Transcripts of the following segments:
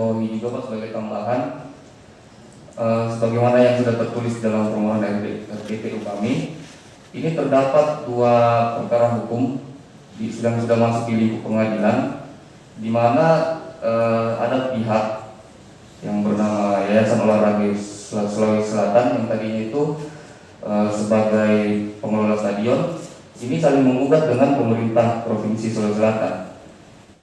bawahi juga Pak sebagai tambahan, sebagaimana yang sudah tertulis dalam permohonan RPPU kami, ini terdapat dua perkara hukum sedang sudah masuk di lingkup pengadilan, di mana ada pihak yang bernama Yayasan Olahraga Sulawesi Selatan yang tadinya itu sebagai pengelola stadion, ini saling menggugat dengan pemerintah Provinsi Sulawesi Selatan.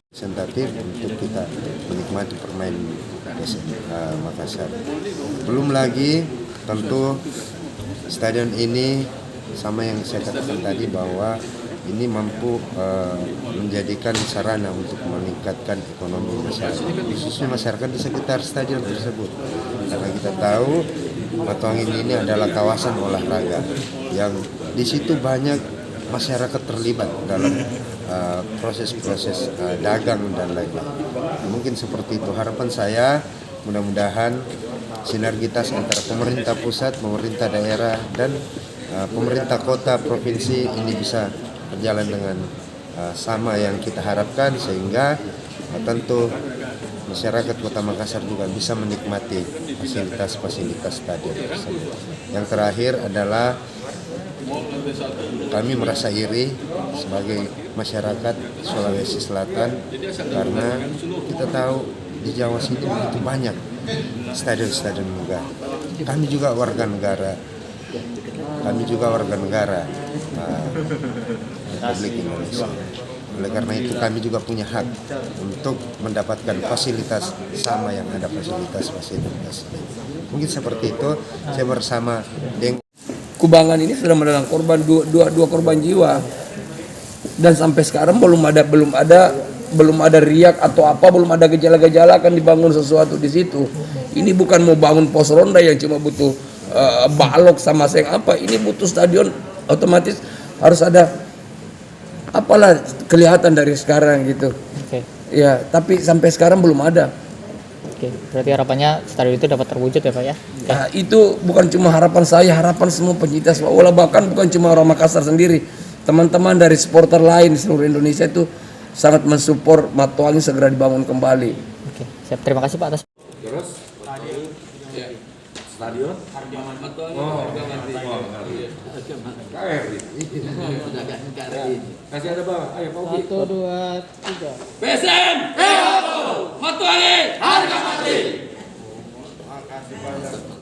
Presentatif untuk kita menikmati permainan Makassar. Belum lagi tentu stadion ini sama yang saya katakan tadi bahwa ini mampu menjadikan sarana untuk meningkatkan ekonomi masyarakat, khususnya masyarakat di sekitar stadion tersebut. Karena kita tahu Matuangin ini adalah kawasan olahraga yang di situ banyak masyarakat terlibat dalam proses-proses dagang dan lain-lain. Mungkin seperti itu harapan saya, mudah-mudahan sinergitas antara pemerintah pusat, pemerintah daerah, dan pemerintah kota, provinsi ini bisa berjalan dengan sama yang kita harapkan, sehingga tentu masyarakat Kota Makassar juga bisa menikmati fasilitas-fasilitas stadion tersebut. Yang terakhir adalah kami merasa iri sebagai masyarakat Sulawesi Selatan karena kita tahu di Jawa sini begitu banyak stadion-stadion megah. Kami juga warga negara Republik Indonesia. Oleh karena itu kami juga punya hak untuk mendapatkan fasilitas sama yang ada fasilitas. Mungkin seperti itu. Saya bersama dengan Kubangan ini sudah menelan korban dua korban jiwa, dan sampai sekarang belum ada riak atau apa, belum ada gejala-gejala akan dibangun sesuatu di situ. Ini bukan mau bangun pos ronda yang cuma butuh balok sama seng apa, ini butuh stadion, otomatis harus ada apalah kelihatan dari sekarang gitu. Oke. Ya, tapi sampai sekarang belum ada. Oke, berarti harapannya stadion itu dapat terwujud ya Pak ya? Oke. Nah, itu bukan cuma harapan saya, harapan semua penyintas sepak bola, bahkan bukan cuma orang Makassar sendiri. Teman-teman dari supporter lain di seluruh Indonesia itu sangat mensupport Matuangin segera dibangun kembali. Oke, siap. Terima kasih Pak atas. Terus stadion kasih ada bawah. Ayo Pak Uki. 1, 2, 3. PSM Matuangin harga mati. Makasih banyak.